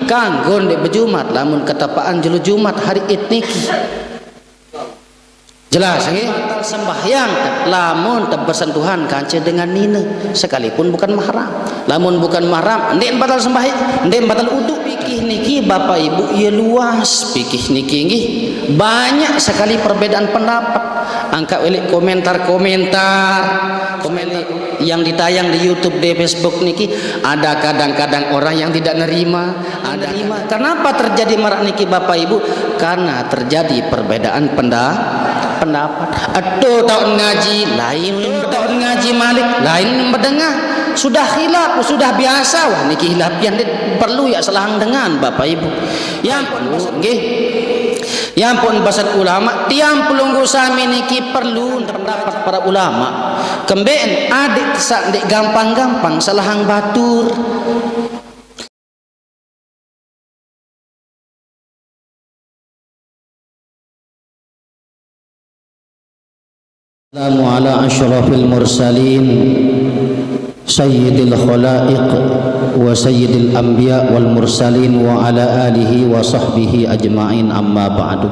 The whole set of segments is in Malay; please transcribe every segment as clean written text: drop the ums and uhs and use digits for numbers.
kanggo ndek bejumat lamun ketapaan jelu Jumat hari Id niki. Jelas nggih? Sembahyang lamun bersentuhan kance dengan nina sekalipun bukan mahram. Lamun bukan mahram ndek batal sembahyang, ndek batal wudu. Fikih niki Bapak Ibu ieu luas fikih niki nggih. Banyak sekali perbedaan pendapat. Angka welik komentar-komentar yang ditayang di YouTube, di Facebook niki ada kadang-kadang orang yang tidak nerima, ada nerima. Kenapa terjadi marak niki Bapak Ibu? Karena terjadi perbedaan pendapat. Aduh tahun ngaji lain, tahun ngaji malik lain mendengar. Sudah khilaf, sudah biasa. Wah niki khilaf yang perlu ya selang dengan Bapak Ibu. Yang perlu nggih. Ya ampun basan ulama tiang pelunggu sami niki perlu pendapat para ulama. Kemben adik sak dek gampang-gampang salahang batur. Assalamu ala asyrafil mursalin sayyidil khalaiq wa sayyidil anbiya wal mursalin wa ala alihi wa sahbihi ajma'in, amma ba'du.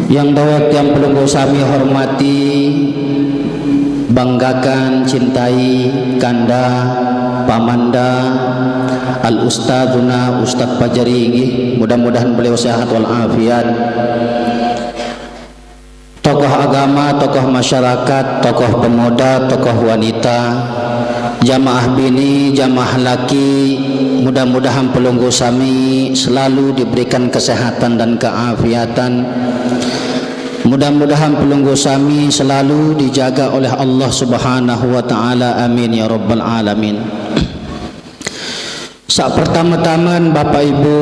Yang dawat yang pelunggu sami hormati, banggakan, cintai, kanda, pamanda al ustadzuna Ustadz Fajri, mudah-mudahan beliau sehat wal afiat. Tokoh agama, tokoh masyarakat, tokoh pemuda, tokoh wanita, jamaah bini, jamaah laki, mudah-mudahan pelunggu sami selalu diberikan kesehatan dan keafiatan. Mudah-mudahan pelunggu sami selalu dijaga oleh Allah Subhanahu wa taala. Amin ya rabbal alamin. Saat pertama-tama Bapak Ibu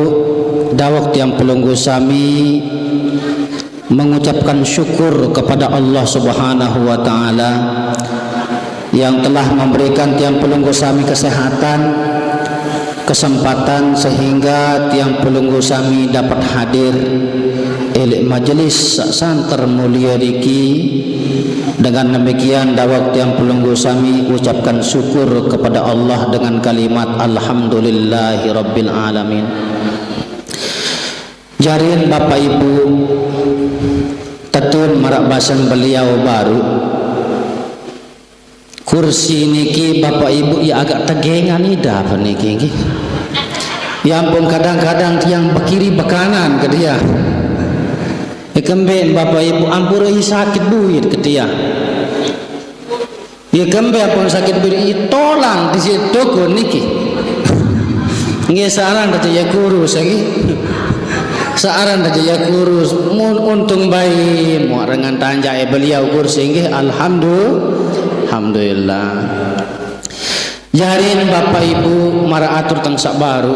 dawak yang pelunggu sami mengucapkan syukur kepada Allah Subhanahu wa taala yang telah memberikan tiang pelunggu sami kesehatan, kesempatan sehingga tiang pelunggu sami dapat hadir di majelis santer mulia riki. Dengan demikian dawak tiang pelunggu sami ucapkan syukur kepada Allah dengan kalimat alhamdulillahi rabbil alamin. Jarin Bapak Ibu tetun marak basan beliau baru kursi niki Bapak Ibu ya agak tegengan ida apa niki. Ya ampun kadang-kadang tiang bekiri bekanan ke dia. Kemben Bapak Ibu ampun sakit buit ke dia. Ya kemben pun sakit buit tolang di situ niki. Nggih saran tadi ya kurus lagi. Searan aja ya kurus mun untung bayi mau dengan tanjai beliau kursi nggih alhamdulillah. Jarin Bapak Ibu mara atur teng sak baru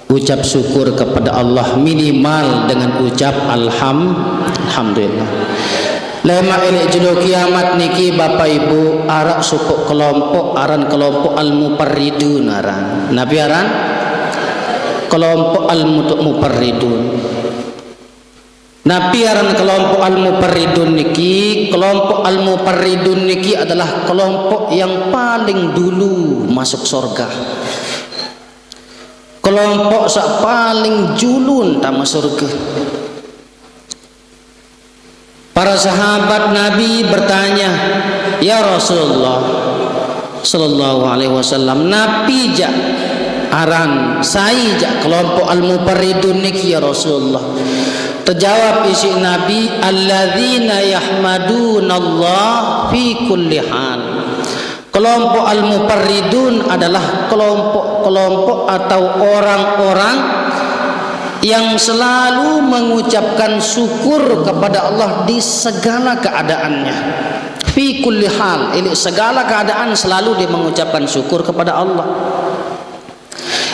ucap syukur kepada Allah minimal dengan ucap alhamdulillah. Lema elek judul kiamat niki Bapak Ibu arak suku kelompok aran kelompok al-muparridun aran. Nabi aran kelompok al-muparridun. Nabi aran kelompok al-muparridun niki, kelompok al-muparridun niki adalah kelompok yang paling dulu masuk surga. Kelompok sak paling julun tama surga. Para sahabat Nabi bertanya, "Ya Rasulullah sallallahu alaihi wasallam, Nabi ja aran saija kelompok al-muparridun niki ya Rasulullah." Terjawab isi Nabi, alladzina yahmadunallah fi kulli hal. Kelompok al-muparridun adalah kelompok-kelompok atau orang-orang yang selalu mengucapkan syukur kepada Allah di segala keadaannya. Fi kulli hal, ini segala keadaan selalu dia mengucapkan syukur kepada Allah.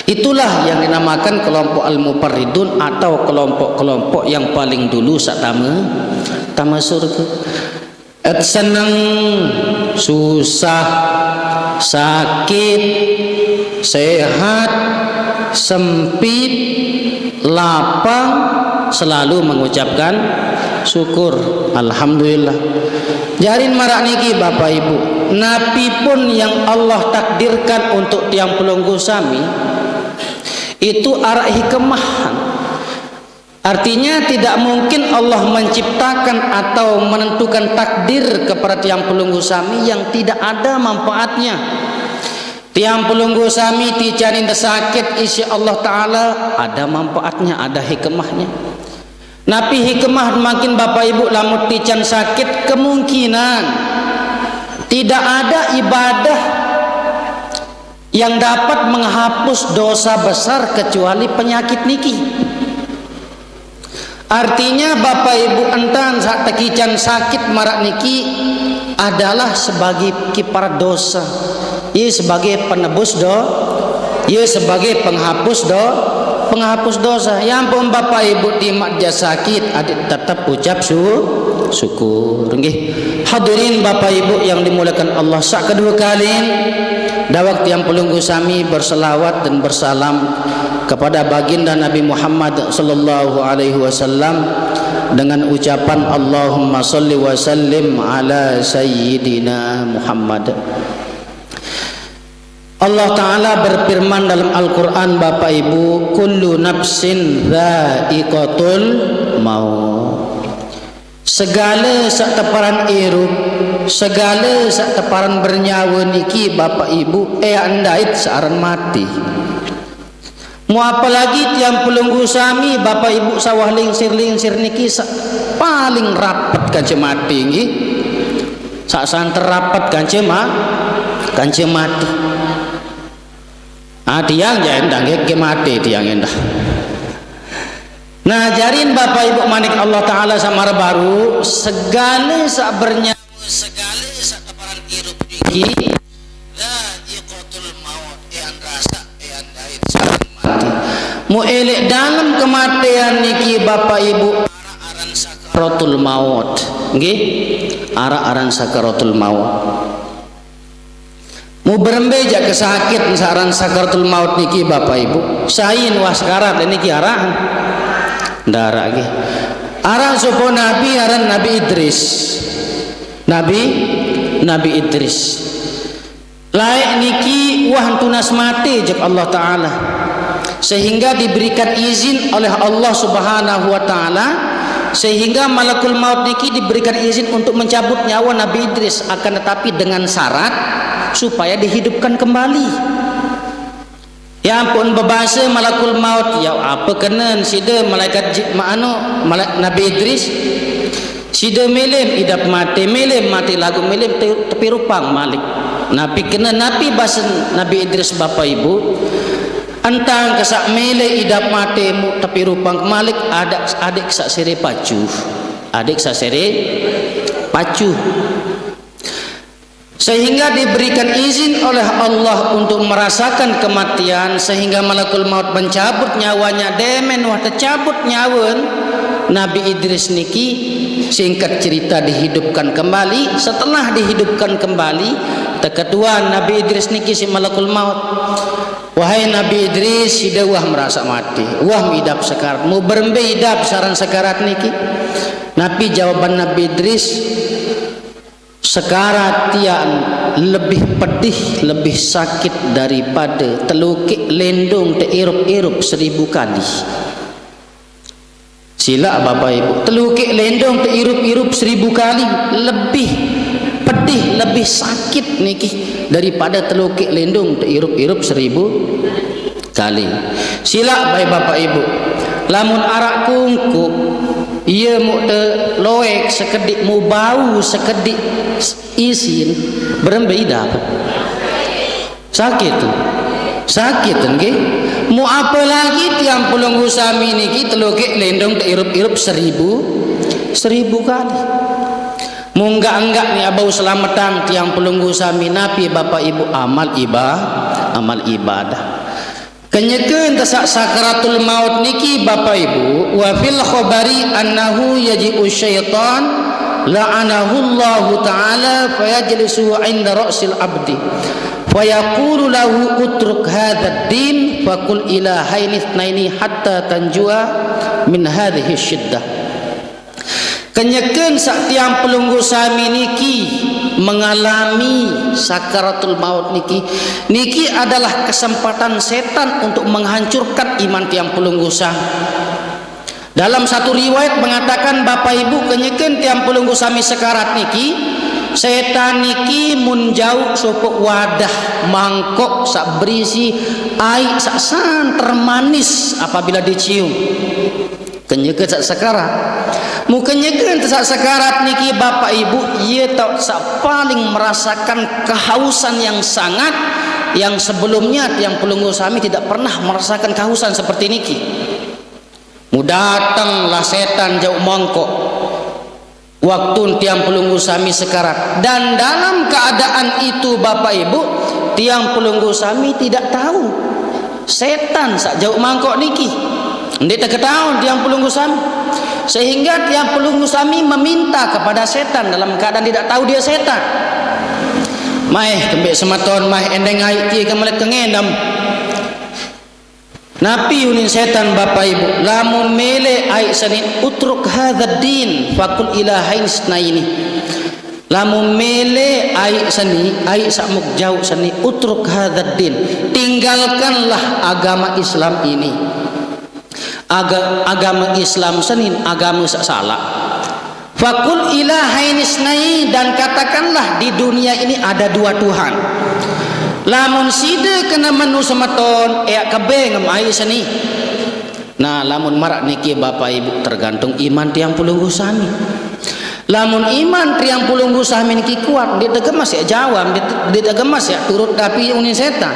Itulah yang dinamakan kelompok al-muparridun atau kelompok-kelompok yang paling dulu saat tama surga. Senang, susah, sakit, sehat, sempit, lapang, selalu mengucapkan syukur alhamdulillah. Jarin marak niki Bapak Ibu, Nabi pun yang Allah takdirkan untuk tiang pelunggu sami Itu arah hikmah. Artinya tidak mungkin Allah menciptakan atau menentukan takdir kepada tiang pelunggu sami yang tidak ada manfaatnya. Tiang pelunggu sami ticanin sakit isi Allah Ta'ala ada manfaatnya, ada hikmahnya. Napi hikmah makin Bapak Ibu lamun tican sakit, kemungkinan tidak ada ibadah yang dapat menghapus dosa besar kecuali penyakit niki. Artinya Bapak Ibu entan saat tekican sakit marak niki adalah sebagai kiparat dosa, ia sebagai penebus ia sebagai penghapus dosa. Yang pun Bapak Ibu timak dia sakit, adik tetap ucap syukur. Hadirin Bapak Ibu yang dimuliakan Allah, sak kedua kali dawak tiang pelunggu sami berselawat dan bersalam kepada baginda Nabi Muhammad sallallahu alaihi wasallam dengan ucapan Allahumma salli wa sallim ala sayyidina Muhammad. Allah Ta'ala berfirman dalam Al-Quran Bapak Ibu, kullu nafsin dha'iqatul maut. Segala sak teparan irup, segala sak teparan bernyawa niki Bapak Ibu andait searan mati. Mau apa lagi tiang pelunggu sami Bapak Ibu sawah lingsir niki paling rapat kance mati nggih. Sak santer rapat kance mati. Tiang jendang ke mati tiang endah. Nah jarin Bapak Ibu manik Allah Ta'ala samar baru segala sak bernyawa, segala sak teparan hirup niki la iqatul maut rasa andait sareng mati. Mu elek dalam kematian niki Bapak Ibu ara-aran sakaratul maut nggih, ara-aran sakaratul maut. Mu berembe jak kesakit saran sakaratul maut niki Bapak Ibu sain waskarat niki arahan darah nggih. Aran sapa nabi aran Nabi Idris. Nabi Idris. Laik niki wah tunas mati jak Allah Taala. Sehingga diberikan izin oleh Allah Subhanahu wa taala sehingga malakul maut niki diberikan izin untuk mencabut nyawa Nabi Idris, akan tetapi dengan syarat supaya dihidupkan kembali. Ya ampun bebasa malakul maut, ya apa kenan sida malaikat Nabi Idris sida melim idap mati lagu melim tepi rupang malik. Nabi kena Nabi bahasa Nabi Idris Bapak Ibu antang kesak mele idap mati tepi rupang malik adik sak sere pacu sehingga diberikan izin oleh Allah untuk merasakan kematian sehingga malakul maut mencabut nyawanya. Demen wah tercabut nyawan Nabi Idris niki singkat cerita dihidupkan kembali. Setelah dihidupkan kembali kedua Nabi Idris niki si malakul maut, wahai Nabi Idris sida wah merasa mati, wah midap sekarat, mau berembe idap saran sekarat niki. Nabi jawaban Nabi Idris, sekarat tiang lebih pedih, lebih sakit daripada telukik lendung teirup-irup 1000 kali. Sila Bapak Ibu, telukik lendung teirup-irup 1000 kali lebih pedih, lebih sakit niki daripada telukik lendung teirup-irup 1000 kali. Sila Bapak Ibu, lamun arak kungkup ia mu loek sekedik mu bau sekedik isin berembe dapat sakit nggih. Mu apa lagi tiang pelunggu sami niki telukik lendong teirup-irup 1000 kali. Munggak-enggak ni abau selamatan tiang pelunggu sami napi Bapak Ibu amal ibadah. Kenyekeun tasak sakaratul maut niki Bapak Ibu, wa fil khabari annahu yaji'u syaitan la'anahu Allah ta'ala fayajlisu 'inda ra'sil abdi fayaqulu lahu utruk hadzal din faqul ilahaini itsnaini hatta tanjua min hadhihi syiddah. Kenyeken sak tiang pelunggu sami niki mengalami sakaratul maut niki adalah kesempatan setan untuk menghancurkan iman tiang pelunggu sami. Dalam satu riwayat mengatakan Bapak Ibu kenyeken tiang pelunggu sami sekarat niki, setan niki munjau sopok wadah mangkok sak berisi air sak santer manis apabila dicium. Kenyeken sak sekarat, mukanya sak sekarat niki Bapak Ibu, ia tak sak paling merasakan kehausan yang sangat, yang sebelumnya tiang pelunggu sami tidak pernah merasakan kehausan seperti niki. Datanglah setan jauh mangkok waktu tiang pelunggu sami sekarat, dan dalam keadaan itu Bapak Ibu, tiang pelunggu sami tidak tahu setan sak jauh mangkok niki. Dia tak ketahuan tiang pelunggu sami, sehingga tiang pelunggu sami meminta kepada setan dalam keadaan tidak tahu dia setan. Mai kembek sematon mai endeng ai ti kemelek kengendam. Napi unin setan Bapak Ibu, lamun mele ai sanin utruk hadzal din faqul ilahain isnaini. Lamun mele ai sani ai samuk jauh sani utruk hadzal din, tinggalkanlah agama Islam ini. Agama Islam senin agama salah. Fakul ilahain isnai, dan katakanlah di dunia ini ada dua Tuhan. Lamun side kena menu sematon kebe ngemai seni. Nah lamun marak niki Bapak Ibu tergantung iman tiang pelunggu sami. Lamun iman tiang pelunggu sami niki kuat, dia tegemas ya jawab, dia tegemas ya turut tapi unin setan.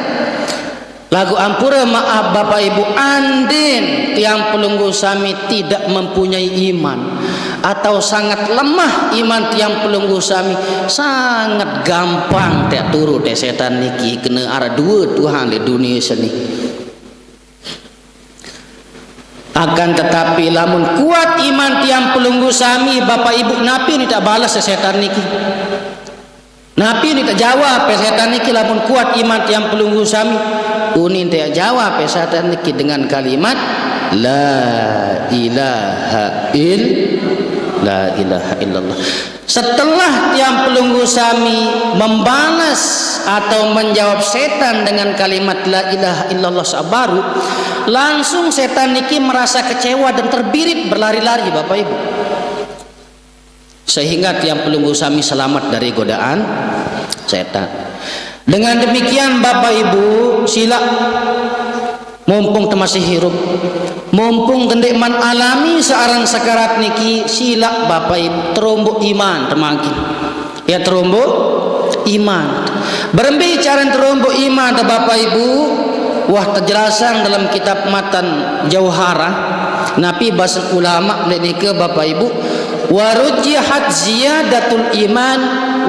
Lagu ampura maaf Bapak Ibu, andin tiang pelunggu sami tidak mempunyai iman atau sangat lemah iman tiang pelunggu sami, sangat gampang tak turut setan niki kena ada dua Tuhan di dunia sini. Akan tetapi lamun kuat iman tiang pelunggu sami Bapak Ibu, napi ni tak balas setan niki. Napi ni tak jawab setan niki lamun kuat iman tiang pelunggu sami. Unin tak jawab setan niki dengan kalimat la ilaha illallah. Setelah tiang pelunggu sami membalas atau menjawab setan dengan kalimat la ilaha illallah sabaru, langsung setan niki merasa kecewa dan terbirit berlari-lari Bapak Ibu, sehingga tiang pelunggu sami selamat dari godaan setan. Dengan demikian Bapak Ibu, sila mumpung masih hirup, mumpung kendekman alami searang sekarat niki, sila Bapak Ibu terombok iman temakin ya, terombok iman berbicara terombok iman Bapak Ibu. Wah terjelasan dalam kitab matan Jauharah Nabi bahasa ulama niki Bapak Ibu, warujjihat ziyadatul iman,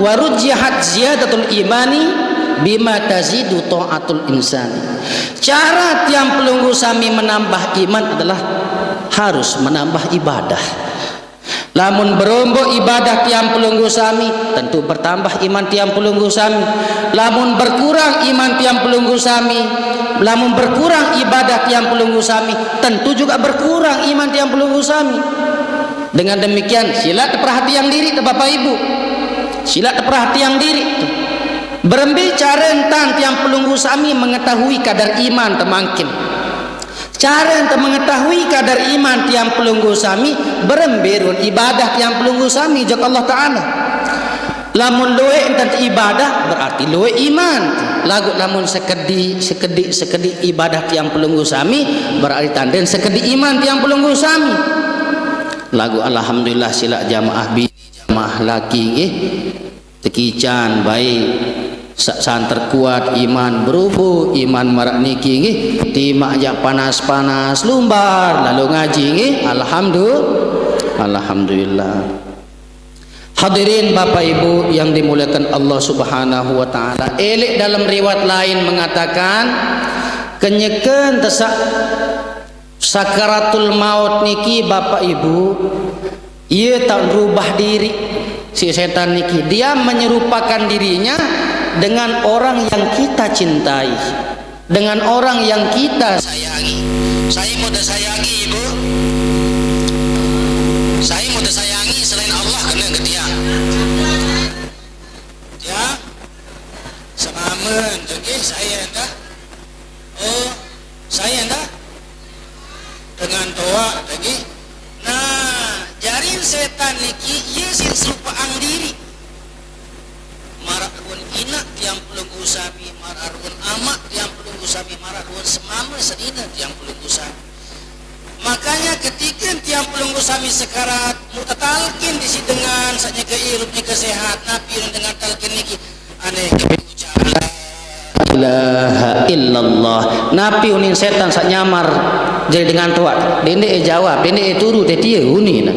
warujjihat ziyadatul imani bima tazidu ta'atul insani. Cara tiang pelunggu sami menambah iman adalah harus menambah ibadah. Lamun berombok ibadah tiang pelunggu sami, tentu bertambah iman tiang pelunggu sami. Lamun berkurang iman tiang pelunggu sami, lamun berkurang ibadah tiang pelunggu sami, tentu juga berkurang iman tiang pelunggu sami. Dengan demikian sila perhatian diri Bapak Ibu, sila perhatian diri. Berbicara tentang tiang pelunggu sami mengetahui kadar iman temangkin. Cara untuk mengetahui kadar iman tiang pelunggu sami, berembirun ibadah tiang pelunggu sami jak Allah Ta'ala. Lamun loe tentang ibadah berarti loe iman. Lamun sekedi ibadah tiang pelunggu sami berarti tanden sekedi iman tiang pelunggu sami. Lagu alhamdulillah sila jamaah jamaah laki tekican baik santer kuat iman berupu iman marak niki nggih timak jak panas-panas lumbar lalu ngaji nggih alhamdulillah. Hadirin Bapak Ibu yang dimuliakan Allah Subhanahu wa taala, elek dalam riwayat lain mengatakan kenyeken tesak sakaratul maut niki Bapak Ibu, ia tak berubah diri si setan niki, dia menyerupakan dirinya dengan orang yang kita cintai, dengan orang yang kita sayangi. Saya mau sayangi Ibu, saya mau sayangi selain dengan toa lagi. Nah, jarin setan niki ieu sin serupaan diri. Mararun ina tiang pelunggu sami, mararun ama tiang pelunggu sami, mararun semama sedina tiang pelunggu sami. Makanya ketika tiang pelunggu sami sekarat mutatalkin disi dengan saja keirupnya kesehat napi dengan talkin niki aneh ucapan la ilaha illallah napi unin setan sak nyamar jadi dengan tua dende jawab dende turu tetie uni na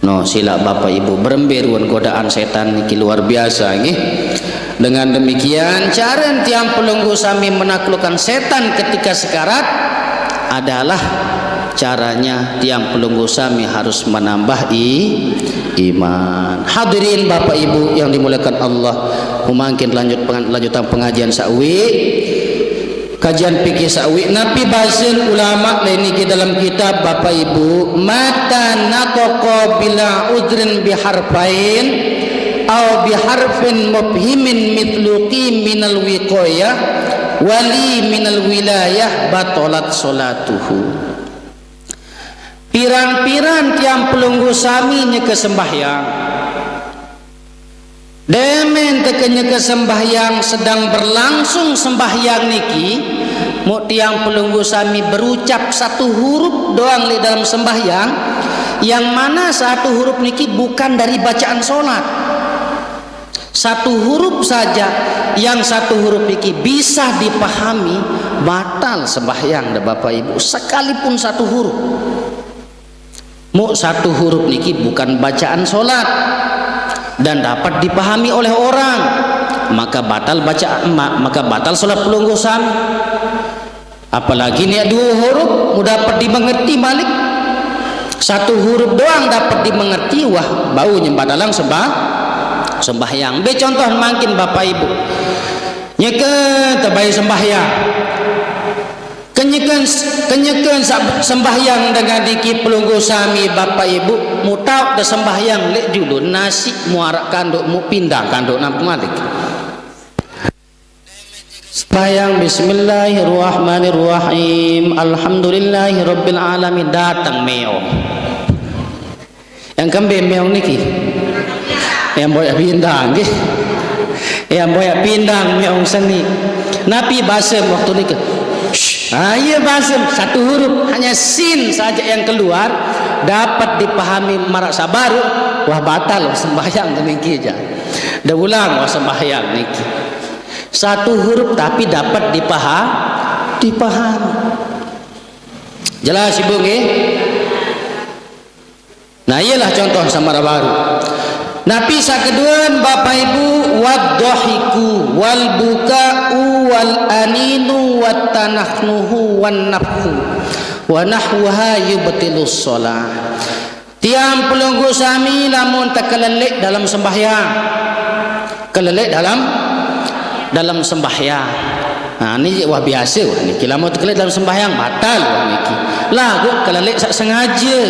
no sila bapak ibu beremberuan godaan setan niki luar biasa nggih. Dengan demikian cara tiang pelunggu sami menaklukkan setan ketika sekarat adalah caranya tiang pelunggu sami harus menambah iman. Hadirin bapak ibu yang dimuliakan Allah, mungkin lanjutan pengajian sawi kajian fikih sawi napi bahasan ulama lain ke dalam kitab bapak ibu mata nataqa bila udrin biharfain au biharfin mubhimin mitluqi minal wiqayah wali minal wilayah batolat solatuhu. Pirang-pirang tiang pelunggu sami nyeke sembahyang demen tekenya ke sembahyang sedang berlangsung sembahyang niki mau tiang pelunggu sami berucap satu huruf doang di dalam sembahyang yang mana satu huruf niki bukan dari bacaan sholat. Satu huruf saja yang satu huruf niki bisa dipahami batal sembahyang bapak ibu sekalipun satu huruf. Mu satu huruf niki bukan bacaan sholat dan dapat dipahami oleh orang maka batal bacaan maka batal sholat pelunggu sami. Apalagi nih dua huruf mudah dapat dimengerti balik satu huruf doang dapat dimengerti wah baunya badalang sembahyang. Be contoh makin bapak ibu nyeke terbaik sembahyang kenyekan sembahyang dengan diki pelunggu sami bapak ibu mutau dah sembahyang lek dulu nasi muarak kanduk mu pindah kanduk nampu malik sembahyang bismillahirrahmanirrahim alhamdulillahirabbil alamin datang meong yang kembe meong niki yang boyak pindang nggih yang boyak pindang meong seni napi basem waktu niki iya basem satu huruf hanya sin saja yang keluar dapat dipahami marak sabaru wah batal sembahyang demikian aja dah ulang wah sembahyang niki satu huruf tapi dapat dipahami jelas ibu nggih. Nah iyalah contoh samara baru. Nabi sakeduan bapak ibu wadhahiku wal buka'u wal aninu wat tanahnuhu wan nafhu wa nahwaha yubtilus shalah. Tiang pelunggu sami lamun tekelelek dalam sembahyang. Kelelek dalam sembahyang. Nah ini wah biasa wah niki lamun tekelelek dalam sembahyang batal wah niki. Lah gua kelelek sak sengaja.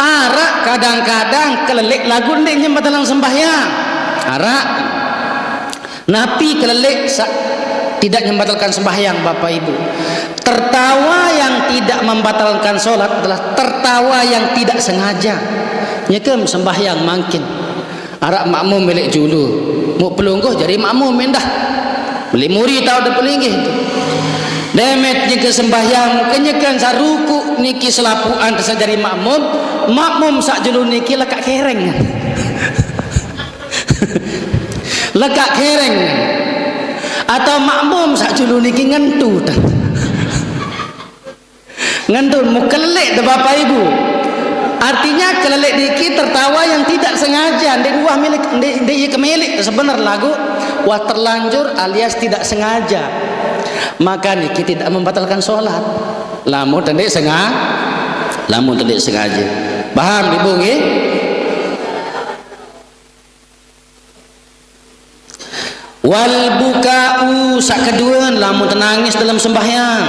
Arak kadang-kadang kelelek lagu ndek nyembah dalam sembahyang arak napi kelelek tidak membatalkan sembahyang bapak ibu. Tertawa yang tidak membatalkan sholat adalah tertawa yang tidak sengaja nyekem sembahyang makin arak makmum milik julu mau pelungguh jadi makmum mendah beli muri tahu dah pelinggih itu demet nyeke sembahyang kenyekan saruku niki selapuan kesajari makmum sak julu niki lekak kereng lekak kereng atau makmum sak julu niki ngentut mau kelelek dah bapak ibu artinya kelelek niki tertawa yang tidak sengaja ndek wah milik ndek kemelik sebenar lagu wah terlanjur alias tidak sengaja maka niki tidak membatalkan sholat lamun tendek sengaja paham ibu nggih. Wal buka'u sakeduan lamun tenangis dalam sembahyang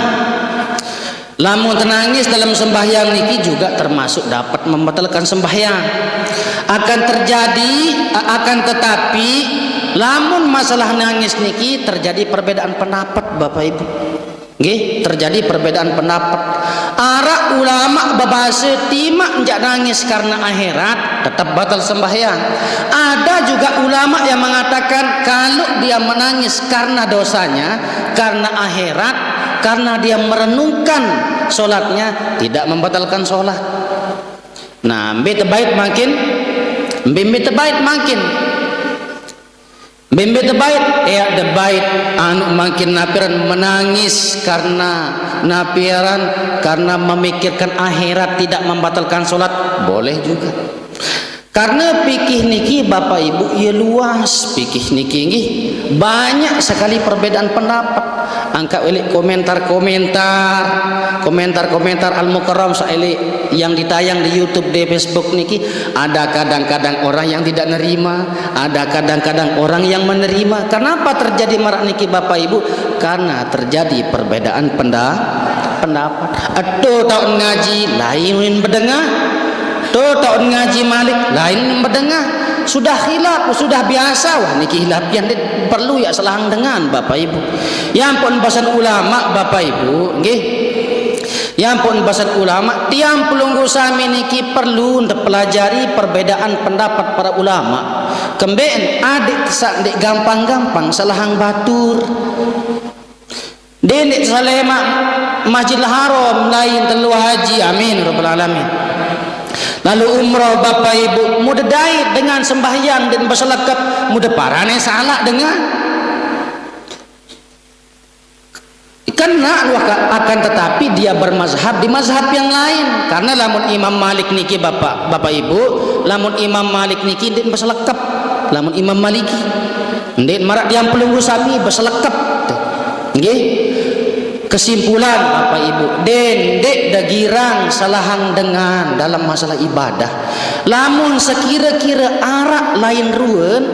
lamun tenangis dalam sembahyang niki juga termasuk dapat membatalkan sembahyang akan tetapi lamun masalah nangis niki terjadi perbedaan pendapat bapak ibu nggih, terjadi perbedaan pendapat. Ara ulama berbahasa timak njak nangis karena akhirat tetap batal sembahyang. Ada juga ulama yang mengatakan kalau dia menangis karena dosanya, karena akhirat, karena dia merenungkan solatnya, tidak membatalkan solat. Nah, mbet bait makin Bimbe tebait ya debait anu makin napiran menangis karena napiran karena memikirkan akhirat tidak membatalkan solat boleh juga. Karena fikih niki Bapak Ibu ya luas, fikih niki nggih banyak sekali perbedaan pendapat. Angka elik komentar Al-Mukarram saelik yang ditayang di YouTube, di Facebook niki ada kadang-kadang orang yang tidak nerima, ada kadang-kadang orang yang menerima. Kenapa terjadi marak niki Bapak Ibu? Karena terjadi perbedaan pendapat. Atuh tahun ngaji lain berdengar, tuh tahun ngaji Malik lain mendengar, sudah khilaf, sudah biasa. Wah niki khilaf yang perlu ya selahang dengan Bapak Ibu. Ya ampun bahasan ulama Bapak Ibu nggih. Ya ampun bahasan ulama tiang pelunggu sami niki perlu untuk pelajari perbedaan pendapat para ulama. Kemben adik sak dik gampang-gampang selahang batur. Denek salema Masjidil Haram lain telu haji, amin rabbal alamin. Lalu umrah Bapak Ibu mudah dai dengan sembahyang dan berselekap mudah parane salah dengan kena akan tetapi dia bermazhab di mazhab yang lain. Karena lamun Imam Malik niki Bapak Ibu, lamun Imam Malik niki din berselekap, lamun Imam Maliki din marak diam pelunggu sami berselekap nggih. Kesimpulan Bapak Ibu, dek dagirang salahang dengan dalam masalah ibadah. Lamun sekira-kira arak lain ruwen,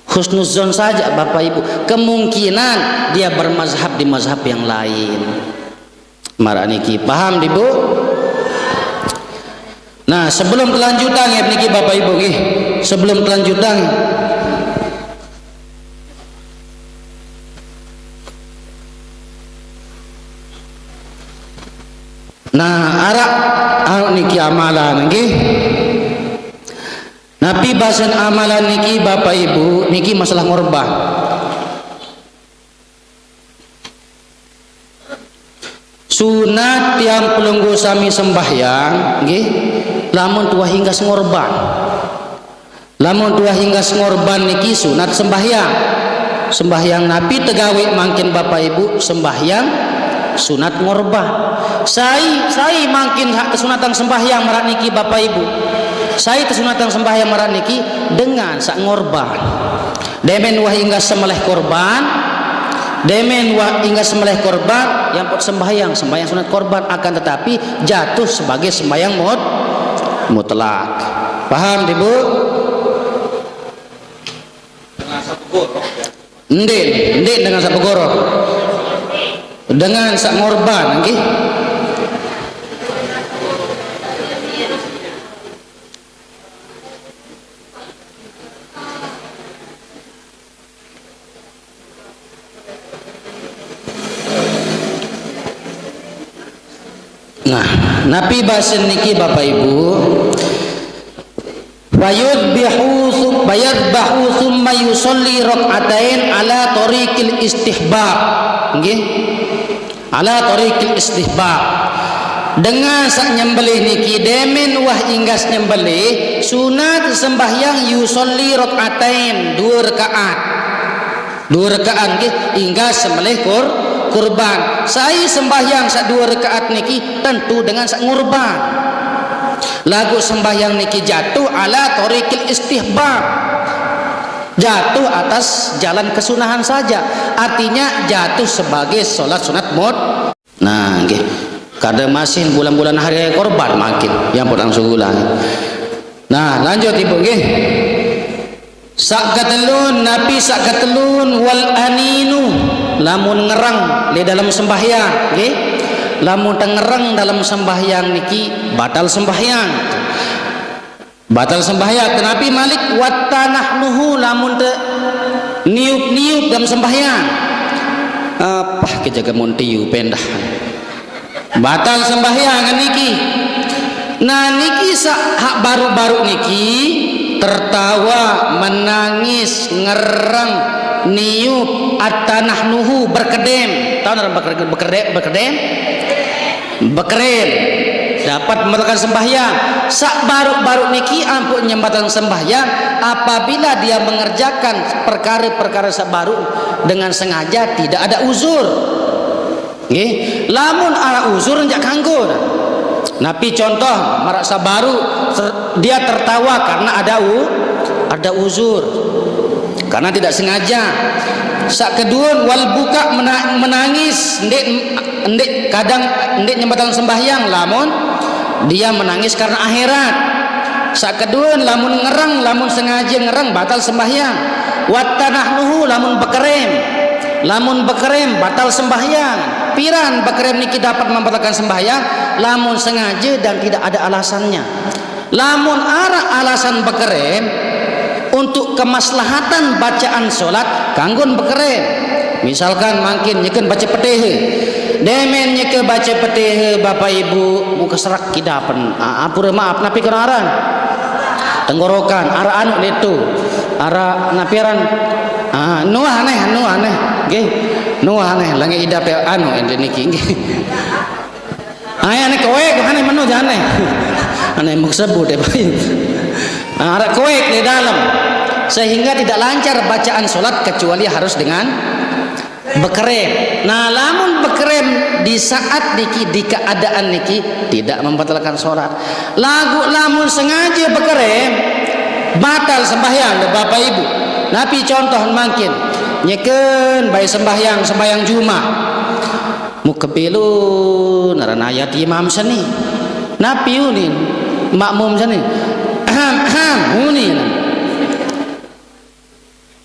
husnuzon saja Bapak Ibu, kemungkinan dia bermazhab di mazhab yang lain. Marak niki paham di Bu? Nah, sebelum kelanjutan ya niki Bapak Ibu nggih, sebelum kelanjutan nah arak niki amalan nggih. Nabi bahasan amalan niki Bapak Ibu niki masalah ngorbah. Sunat yang pelunggu sami sembahyang nggih lamun tua hingga ngorban. Lamun tua hingga ngorban niki sunat sembahyang. Sembahyang Nabi tegawe mangkin Bapak Ibu sembahyang sunat ngorban. Saya makin sunatan sembahyang marak niki Bapak Ibu. Saya sunatan sembahyang marak niki dengan sak ngorban. Demen wah hingga semeleh korban, demen wah hingga semeleh korban yang pot sembahyang sunat korban akan tetapi jatuh sebagai sembahyang mutlak. Paham Ibu? Dengan satu gorok. Ndin dengan satu gorok. Dengan sak ngorban nggih. Nah, Nabi bahasan niki Bapak Ibu bayadbahu thumma yusolli rak'atain ala tariqil istihbab nggih, ala tariqil istihbab. Dengan sak nyembelih niki demen wah inggas nyembelih sunat sembahyang yusolli rak'atain 2 rakaat nggih inggas sembelih kurban. Saya sembahyang sak 2 rakaat niki tentu dengan sak ngurban. Lagu sembahyang niki jatuh ala tariqil istihbab, jatuh atas jalan kesunahan saja, artinya jatuh sebagai sholat sunat Nah nggih kada masih bulan-bulan hari korban makin yang potang sugulang. Nah lanjut Ibu nggih. Sak katelun Nabi sak katelun wal aninu lamun ngerang di dalam sembahyang nggih. Lamun tengerang dalam sembahyang niki batal sembahyang. Batal sembahyang. Nabi Malik watanahnuhu lamun te niup-niup dalam sembahyang. apa kejaga montiu pendah batal sembahyang niki. Nah niki hak baru-baru niki tertawa, menangis, ngerang, niup, atanahnuhu, berkedem. Tahu orang berkedem? Bekerem dapat membatalkan sembahyang. Sak baru-baru niki ampun nyembatan sembahyang apabila dia mengerjakan perkara-perkara sak baru dengan sengaja, tidak ada uzur. Nggih, lamun ada uzur njak kanggo. Napi contoh marak sabaru dia tertawa karena ada uzur, karena tidak sengaja. Sak kedua wal buka menangis ndek kadang ndek nyembatan sembahyang lamun dia menangis karena akhirat. Sak kedua lamun ngerang, lamun sengaja ngerang batal sembahyang. Wattanahnuhu lamun bekerem batal sembahyang. Piran bekerem niki dapat membatalkan sembahyang lamun sengaja dan tidak ada alasannya. Lamun ara alasan bekerem untuk kemaslahatan bacaan solat kanggon bekerem. Misalkan mungkin nyekeun baca petehe, demen nyeke baca petehe bapak ibu muka serak kidapan apura maaf napi kenaran tenggorokan ara anu itu ara napiran nu aneh nggih nu aneh langi idap anu ende niki nggih aneh koek aneh menu aneh aneh mung sebut ya Pak ara koek di dalam sehingga tidak lancar bacaan salat kecuali harus dengan bekerem. Nah lamun bekerem di saat niki di keadaan niki tidak membatalkan salat. Lamun sengaja bekerem batal sembahyang bapak ibu. Napi contoh mungkin nyeken bayi sembahyang Jumat mukebelu narana ayat imam seni napi unin makmum seni unin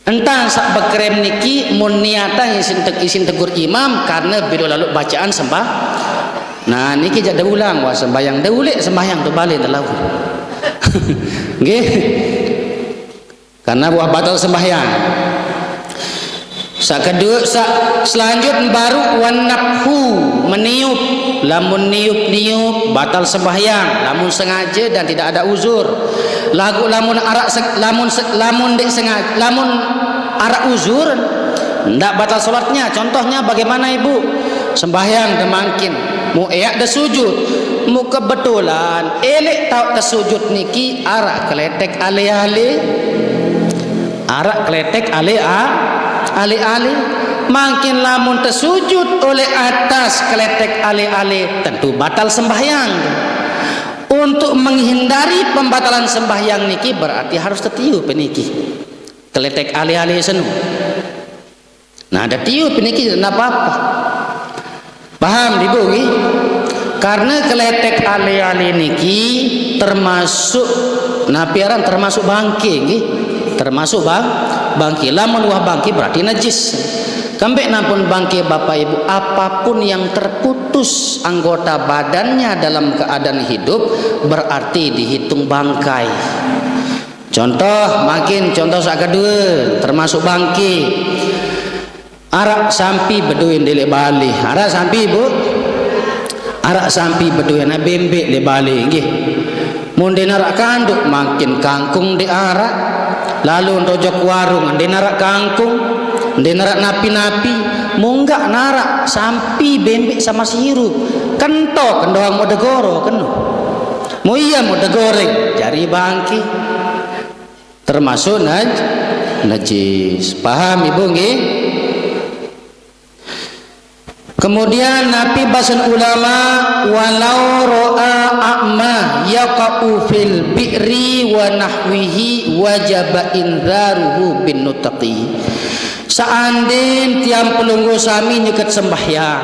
entah sak bekerem niki mun niatan isin tegur imam karena bila lalu bacaan sembah. Nah niki jak ulang wah sembahyang deulik sembahyang tu balik dalau nggih karena buah batal sembahyang. Sak kedua selanjut baru wanaphu meniup, lamun niup batal sembahyang lamun sengaja dan tidak ada uzur. Lamun dek sengaja lamun arak uzur ndak batal salatnya. Contohnya bagaimana ibu sembahyang demangkin mu eak da sujud mu kebetulan elek tau tersujud niki arak kletek ale-ale makin lamun tersujud oleh atas kletek ale-ale tentu batal sembahyang. Untuk menghindari pembatalan sembahyang niki berarti harus tetiup niki kletek ale-ale senu. Nah ada tiup niki tidak apa-apa, paham ibu nggih? Karena kletek ale-ale niki termasuk napiaran termasuk bangke nggih, termasuk bangke. Lamun wah bangke berarti najis. Kambek nampun bangke bapak ibu apapun yang terputus anggota badannya dalam keadaan hidup berarti dihitung bangkai. Contoh sak kedua termasuk bangke arak sampi beduin di Bali. Arak sampi ibu arak sampi beduin bembek di Bali nggih. Mun narak kanduk makin kangkung di arak lalu rojok warung di narak kangkung di narak napi-napi munggak narak sampi bembek sama sirup kentok kendoang mau degoro kenu mau iya mau degoreng jari bangki termasuk najis. Paham ibu nggih? Kemudian napi bahasan ulama walau ro'a a'ma yaqa'u fil bi'ri wa nahwihi wajaba indharuhu bin nutaqi. Seandainya tiang pelunggu sami nyeket sembahyang,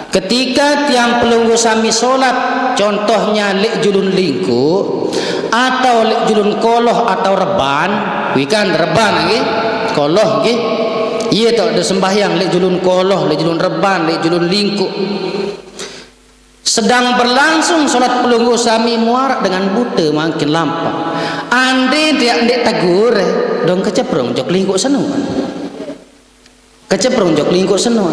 ketika tiang pelunggu sami solat contohnya lek julun lingku atau lek julun koloh atau reban wikan reban nggih koloh nggih iya tak ada sembahyang lek julun koloh lek julun reban lek julun lingku sedang berlangsung solat pelunggu sami muarak dengan buta makin lampau ande dia ndek tagur dong keceprong jok lingku senu keceprung jok lingkup senua.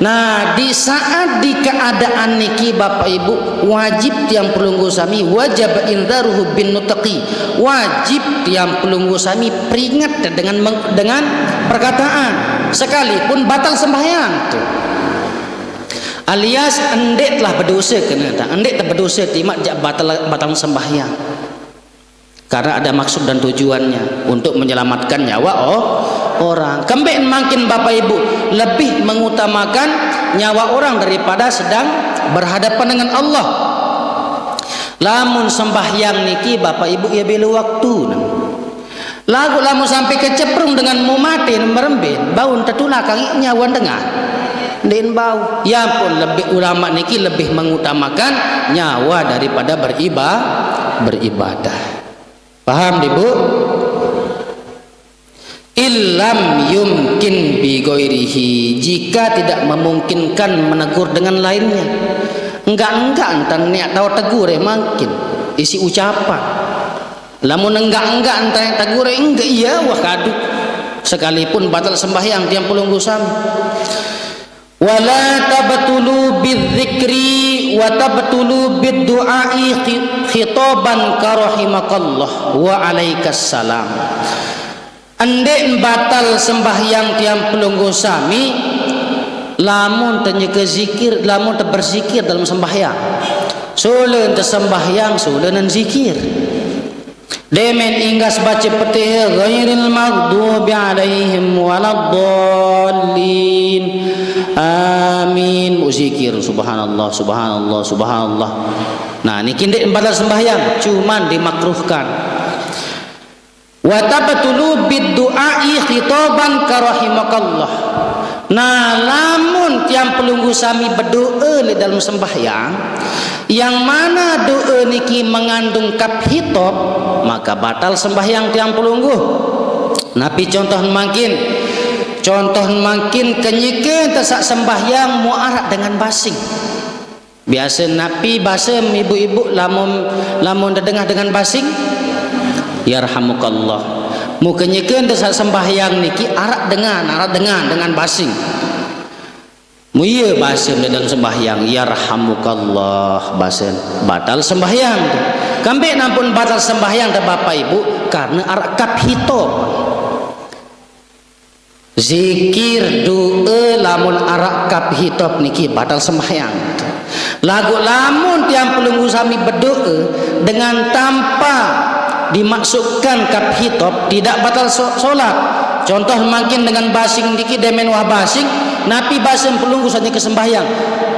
Nah di saat di keadaan niki Bapak Ibu wajib tiang pelunggu sami wajib indaruhu bin nutaqi, wajib tiang pelunggu sami peringat dengan perkataan sekalipun batal sembahyang tu, alias endek telah berdosa kena tak endek telah berdosa timak batal sembahyang karena ada maksud dan tujuannya untuk menyelamatkan nyawa orang. Kembali makin Bapak Ibu lebih mengutamakan nyawa orang daripada sedang berhadapan dengan Allah. Lamun sembahyang niki Bapak Ibu ya bela waktu. Lagu lamun sampai keceprung dengan mau mati merembet bau tertulah kaki nyawa dengar. Den bau. Ya pun lebih ulama niki lebih mengutamakan nyawa daripada beribadah. Paham Ibu? Illam yumkin bi ghairihi, jika tidak memungkinkan menegur dengan lainnya. Enggak entar niat tahu tegur makin isi ucapan. Lamun enggak entar tegur enggak iya wah kaduk. Sekalipun batal sembahyang tiang pelunggu sami. Wala tabtulu bidzikri wa tabtulu bidduai khitaban karahimakallah wa alaikassalam. Andek batal sembahyang tiang pelunggu sami lamun tanya zikir, lamun berzikir dalam sembahyang sulen tersembahyang sulen zikir demen inggas baca petih ghairil maghdubi alaihim waladdallin amin zikir subhanallah subhanallah subhanallah. Nah niki ndek batal sembahyang cuman dimakruhkan. Wa tabtulu bidduai khitaban karahimakallah. Nah lamun tiang pelunggu sami berdoa di dalam sembahyang yang mana doa niki mengandung kap hitab maka batal sembahyang tiang pelunggu. Napi contoh makin kenyikeun tersak sembahyang muarak dengan basing. Biasa napi basem ibu-ibu lamun dengar dengan basing yarhamukallah mukenyekeun tersak sembahyang niki arak dengan basing muye basem dalam sembahyang yarhamukallah basem batal sembahyang kambek nampun batal sembahyang dah Bapak Ibu karena arak kap hitab zikir doa lamun arak kap hitab niki batal sembahyang. Lagu lamun tiang pelunggu sami berdoa dengan tanpa dimaksudkan kap hitab tidak batal solat. Contoh makin dengan basing dikit demen wah basing napi basing pelunggu saja kesembahyang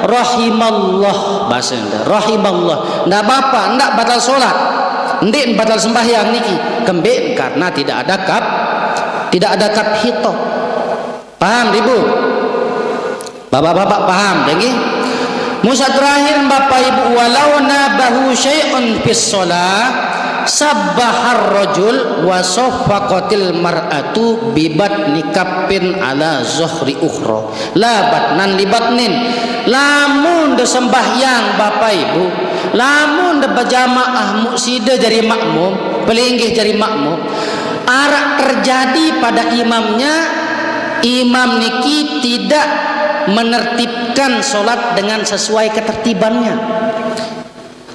rahimallah basing rahimallah ndak bapa ndak batal solat ndik batal sembahyang niki kembek karena tidak ada kap hitab. Paham Ibu? Bapak-bapak paham nggih? Musa terakhir Bapak Ibu walau nabahu syai'un fis shalah sabbahar rajul wa saffaqatil mar'atu bibat nikapin ala zuhri ukhra la batnan li batnin. Lamun de sembahyang Bapak Ibu lamun de berjamaah muksida jadi makmum pelinggih jadi makmum arak terjadi pada imam niki tidak menertibkan solat dengan sesuai ketertibannya.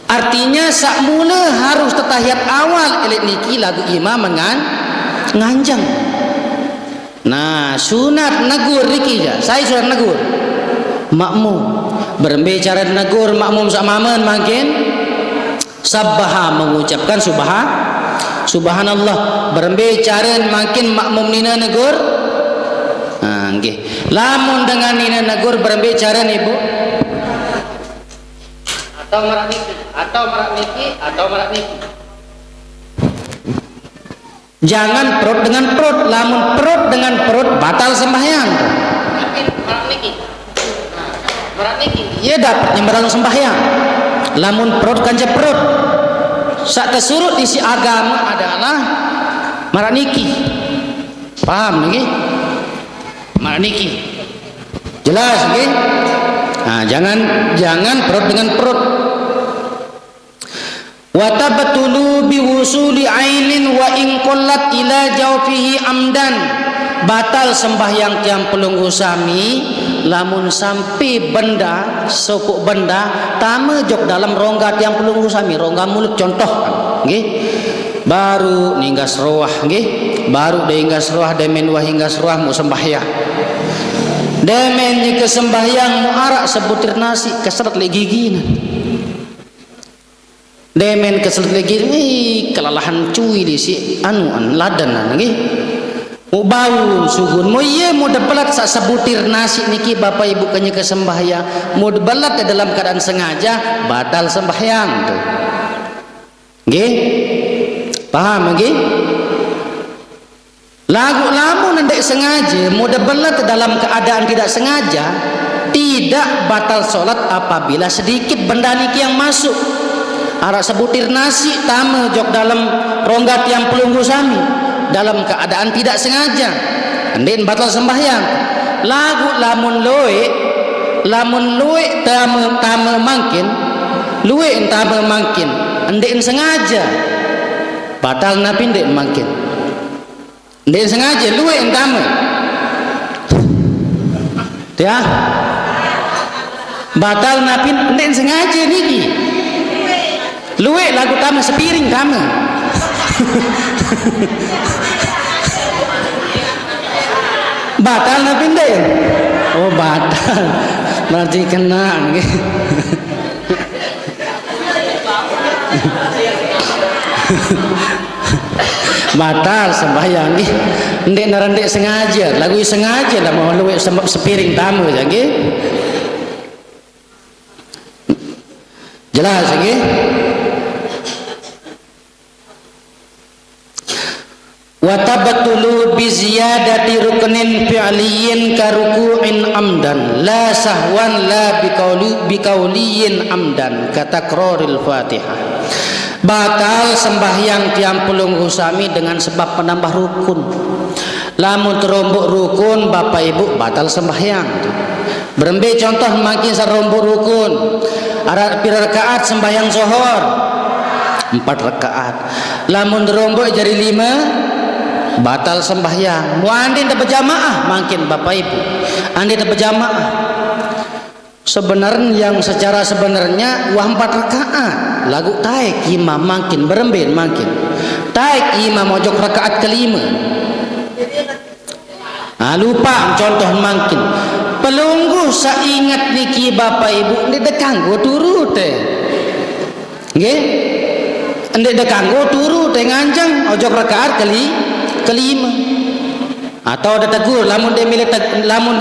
Artinya sak mula harus tetahiyat awal elit niki lagu imam nganjang. Nah sunat negur niki ya saya sunat negur makmum berbicara negur makmum sak mamen makin sabbaha mengucapkan subhanallah berbicara makin makmum nina negur nggih. Lamun dengan nina negur berbicara Ibu atau merak niki jangan perut dengan perut, lamun perut dengan perut batal sembahyang. Tapi merak niki iya dapat yang batal sembahyang. Lamun perut kanja perut sak tersurut isi agama adalah merak niki. Paham niki? Mak niki jelas nggih. Nah, jangan perut dengan perut. Wa tabtulu bi wusuli ainin wa in qallat ila jawfihi amdan. batal sembahyang tiang pelunggu sami lamun sampai benda sopuk benda tama jok dalam rongga tiang pelunggu sami, rongga mulut contoh nggih, baru ninggas roah nggih, baru dehinggas roah demen wah hinggas roah mu sembahyang, demen jika sembahyang mu arak sebutir nasi keseret le gigi demen keseret le gigi kelalahan cuy di si anu an ladan nggih, mu bau sugun mu iya mu debelat sak sebutir nasi niki bapak ibu kanya ke sembahyang mu debelat dalam keadaan sengaja batal sembahyang tuh nggih, paham nggih? Lagu lamun ndek sengaja mu debelat dalam keadaan tidak sengaja tidak batal salat apabila sedikit benda niki yang masuk arak sebutir nasi tama jok dalam rongga tiang pelunggu sami dalam keadaan tidak sengaja ndek batal sembahyang. Lagu lamun loe tama mangkin luwe tama mangkin ndek sengaja batal napi ndek mangkin ndek sengaja luwe tama ya batal napi ndek sengaja niki luwe lagu tama sepiring tama batal napi ndek oh batal berarti kena batal sembahyang nggih ndek narandek sengaja lagu sengaja lah mau luwe sepiring tamu ya nggih jelas nggih. Wa tabatulu bi ziyadati ruknin fi'liyin ka ruku'in amdan la sahwan la biqauliyin amdan ka takraril Fatihah. Batal sembahyang tiang pelunggu sami dengan sebab penambah rukun. Lamun terombok rukun bapak ibu batal sembahyang. Berembe contoh makin sarombok rukun. Ada pira rakaat sembahyang zuhur? 4 rakaat. Lamun terombok jadi 5 batal sembahyang. Mu andin dapat jamaah makin bapak ibu. Andin dapat jamaah. Sebenarnya yang secara sebenarnya wah 4 rakaat lagu taik imam makin beremben makin taik imam ojok rakaat kelima lupa contoh makin pelunggu saingat niki bapak ibu ndek dekanggo turu teh nggih ndek dekanggo turu teh nganjang ojok rakaat kelima atau ada tegur lamun dia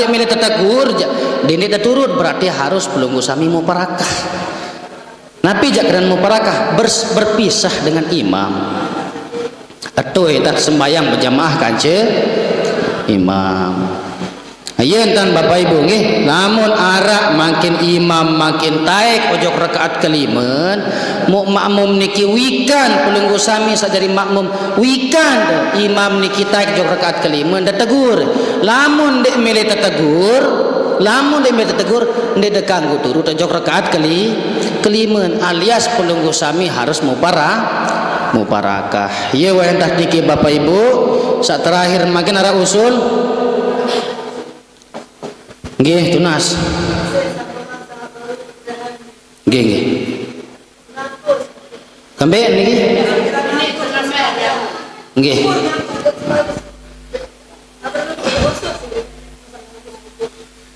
milih tegur dini turun berarti harus pelunggu sami muparakah napi jak keran muparakah berpisah dengan imam atau tak sembayang berjamaah kance imam ayeun tan bapak ibu nggih lamun arak makin imam makin taik ojok rakaat kelimen mu makmum niki wikan pelunggu sami sajari makmum wikan imam niki taik ojok rakaat kelimen da tegur lamun dek milih tegur ndek dekanggo turut ojok rakaat kelimen alias pelunggu sami harus muparakah ye wa entah niki bapak ibu sak terakhir makin arah usul nggih tunas nggih kambe niki nggih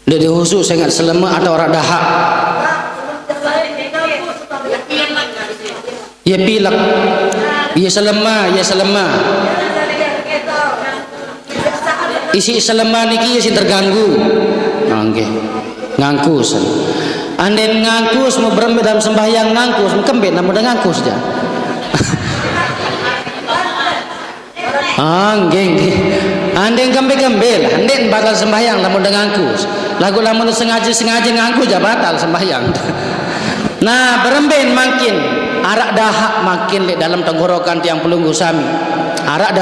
dia dihusu sangat selama atau orang dahak ya pilek ya selama isi selama niki isi terganggu nggih ngangkus anden ngangkus mau berembe dalam sembahyang ngangkus kembet namun dah ngangkus aja nggih anden kembel anden batal sembahyang namun dah ngangkus lagu lamun sengaja ngangkus aja batal sembahyang nah beremben makin arak dahak makin lek dalam tenggorokan tiang pelunggu sami arak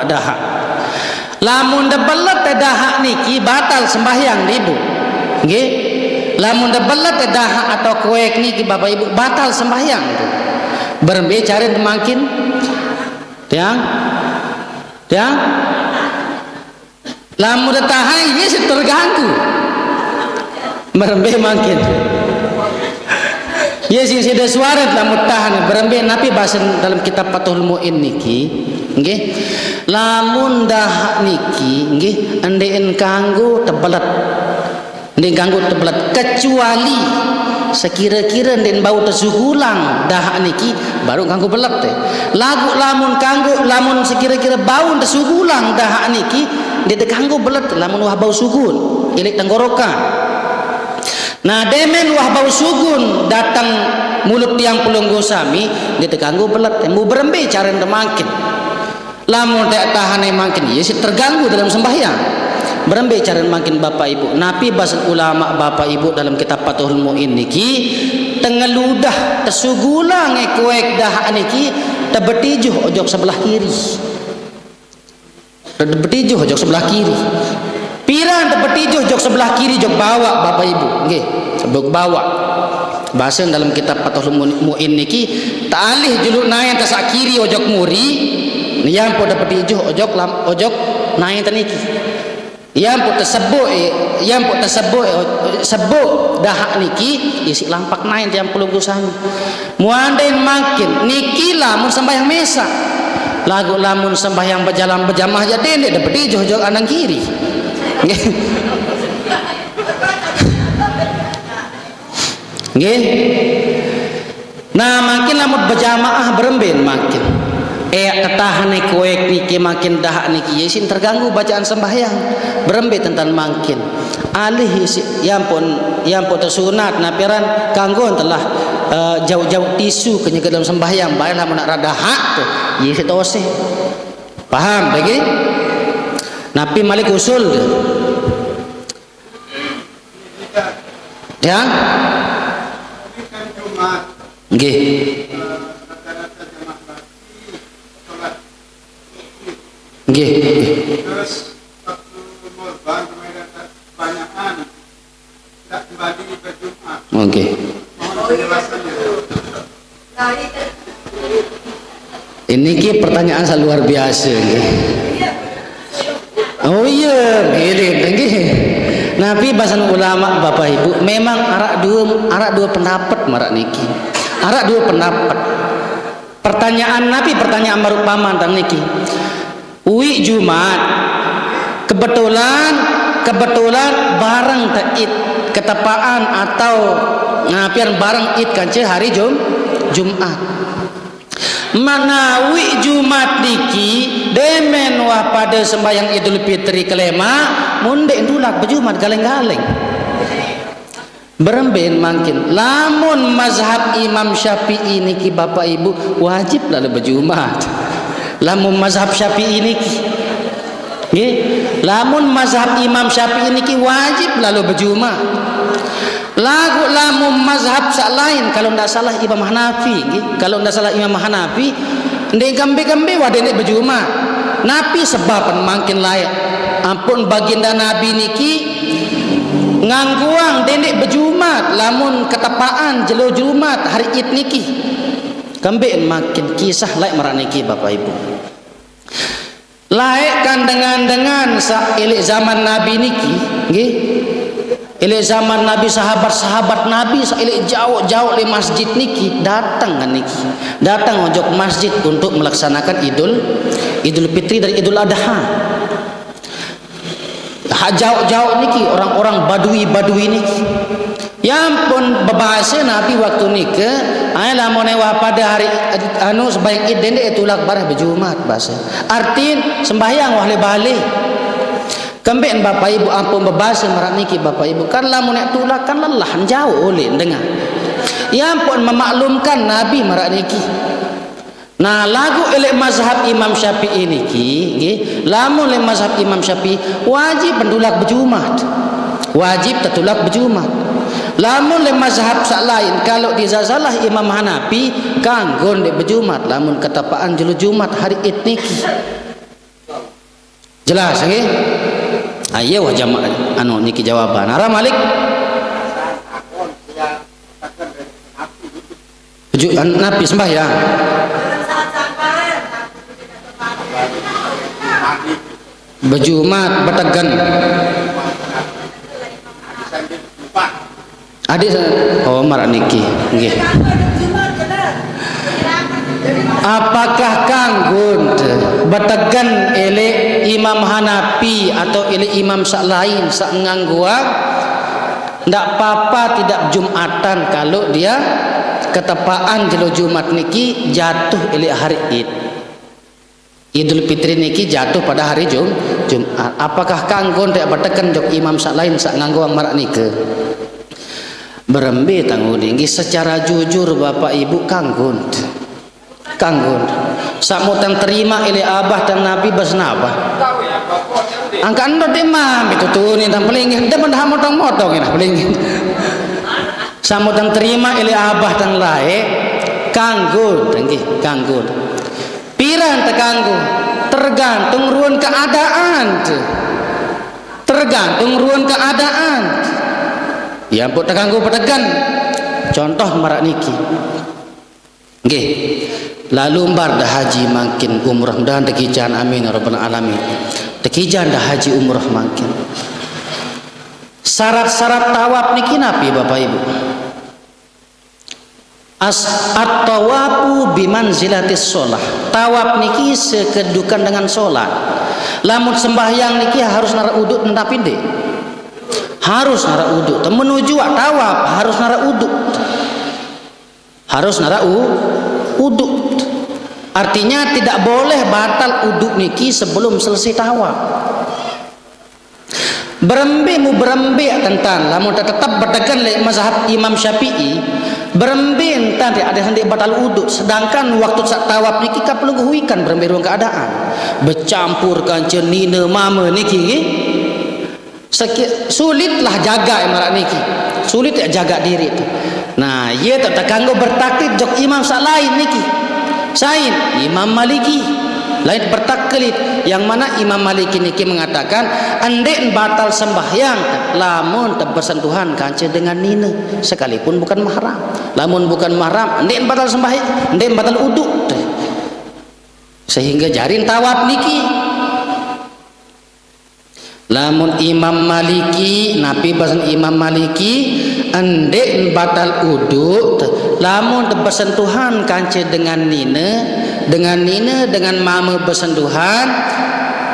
dahak lamun debelet dahak niki batal sembahyang ibu nggih lamun debelet dahak atau kuek niki bapak ibu batal sembahyang berembe cari makin tiang lamun tahan ye terganggu merembe makin ye sing sida suara lamun tahan berembe napi bahasa dalam kitab Fathul Muin niki nggih lamun dah niki nggih andeen kanggo tebelat ndek kanggo tebelat kecuali sekira-kira ndek bau tesugulang dah niki baru kanggo belat teh lagu lamun kanggo lamun sekira-kira bau tesugulang dah niki ndek kanggo belat lamun wah bau sugun ilik tenggorokan. Nah demen wah bau sugun datang mulut tiang pulunggu sami ndek kanggo belat mu berembe cara makin lamun tak tahan makin ya terganggu dalam sembahyang berembe cara makin bapak ibu napi bahasa ulama bapak ibu dalam kitab Fathul Muin niki tengeludah tesugulang kuek dah niki tebetijuh ojok sebelah kiri tebetijuh ojok sebelah kiri pirang tebetijuh ojok sebelah kiri jok bawa bapak ibu nggih jok bawa bahasa dalam kitab Fathul Muin niki ta'alih juluk naik tasak kiri ojok muri yang pada tebetijuh ojok naik taniki yang pun tersebut sebut dah niki isi lampak naik yang pelunggu sami muandain makin niki lamun sembahyang mesa lagu lamun sembahyang berjalan berjamaah jadi ndek dapat dijoh anang kiri nggih nah makin lamun berjamaah beremben makin ketahan kuek niki makin dah niki yesin terganggu bacaan sembahyang berembe tentang makin alih yang pun tersunat napiran kanggo telah jauh-jauh tisu ke dalam sembahyang baiklah nak rada hak tu yesin tose paham lagi napi malik usul ya nggih nggih terus waktu korban kemudian kebanyakan tidak kembali berjumat oke mohon penjelasannya ini ki pertanyaan luar biasa oh iya gini nabi bahasan ulama bapak ibu memang arak dua pendapat marak niki arak dua pendapat pertanyaan nabi pertanyaan marupama tentang niki Ui Jumat kebetulan barang taid ketepaan atau ngapian barang id kance hari Jumat mana wi Jumat niki demen wah pada sembahyang Idul Fitri kelema munde dulak berjumat galeng-galeng beremben makin lamun mazhab Imam Syafi'i niki bapak ibu wajib lalu berjumat lamun mazhab Syafi'i niki nggih lamun mazhab Imam Syafi'i niki wajib lalu berjumat lagu lamun mazhab sak lain kalau ndak salah Imam Hanafi nggih kalau ndak salah Imam Hanafi ndek gambe-gambe wade nek berjumat napi sebab makin layak ampun baginda nabi niki ngangguang dendek berjumat lamun ketepaan jelo Jumat hari Id niki kambeen makin kisah laik marak niki bapak ibu laikkan dengan ilik zaman nabi niki nggih ilik zaman nabi sahabat-sahabat nabi ilik jauh-jauh di masjid niki datang kan niki datang ojok masjid untuk melaksanakan Idul Fitri dan Idul Adha jauh-jauh niki orang-orang badui niki yang pun berbahasa nabi waktu niki ayolah monewah pada hari sebaik id dendek tulak barah berjumat bahasa artin sembahyang wahli balik kembeen bapak ibu ampun berbahasa merak niki bapak ibu kan lah monek tulak kan lelah jauh oleh dengar yang pun memaklumkan nabi merak niki. Nah lagu elek mazhab Imam Syafi'i niki nggih lamun le mazhab Imam Syafi'i wajib pendulak berjumat wajib tetulak berjumat lamun le mazhab sak lain kalau dizazalah Imam Hanafi kanggo ndek berjumat lamun ketepaan jelu Jumat hari Id niki jelas nggih ayo jamaah anu niki jawaban ara Malik Nabi sembahyang berjumat bertegan adik oh marak niki nggih. Apakah kanggun bertegan ele Imam Hanafi atau ele imam sak lain sak ngangguang ndak apa-apa tidak Jumatan kalau dia ketepaan jelo Jumat niki jatuh ele hari Id. Idul Fitri niki jatuh pada hari Jumat. Apakah kanggun tidak bertegan jok imam sak lain sak ngangguang marak nike? Berembe tanggung tinggi secara jujur Bapak Ibu kanggun samutan terima ile abah dan nabi basnabah angka ando demam itu tuh nih dan pelingin dia mendah motong-motong ini pelingin samutan terima ile abah dan lae kanggun pirang terganggu tergantung ruang keadaan ya ampun terganggu petegan contoh marak niki nggih lalu mbar dah haji makin umrah dan dekijan amin ya rabbal alamin dekijan dah haji umrah makin syarat-syarat tawaf niki napi Bapak Ibu at-tawafu bimanzilatis shalah tawaf niki sekedudukan dengan salat lamun sembahyang niki harus nara uduk ndak pinde harus nara uduk menuju tawaf harus nara uduk artinya tidak boleh batal uduk niki sebelum selesai tawaf. Berembe tentang lamun tetap bertegan le mazhab Imam Syafi'i berembe entan ada hendak batal uduk sedangkan waktu sak tawaf niki ka perlu guhikan berembe ruang keadaan bercampur kanceun nina mama niki sulitlah jaga marak niki sulit ya jaga diri itu. Nah ia tak kanggo bertaklid jok imam sak lain niki sain Imam Maliki lain bertaklid yang mana Imam Maliki niki mengatakan andek batal sembahyang lamun bersentuhan kanca dengan nina sekalipun bukan mahram lamun bukan mahram andek batal sembahyang andek batal uduk sehingga jarin tawaf niki lamun Imam Maliki napi bahasan Imam Maliki andek batal uduk lamun bersentuhan kanca dengan nina dengan mama bersentuhan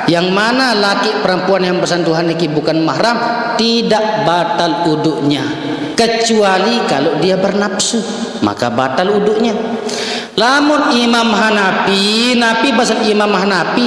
yang mana laki perempuan yang bersentuhan ini bukan mahram tidak batal uduknya kecuali kalau dia bernafsu maka batal uduknya. Lamun Imam Hanafi napi bahasan Imam Hanafi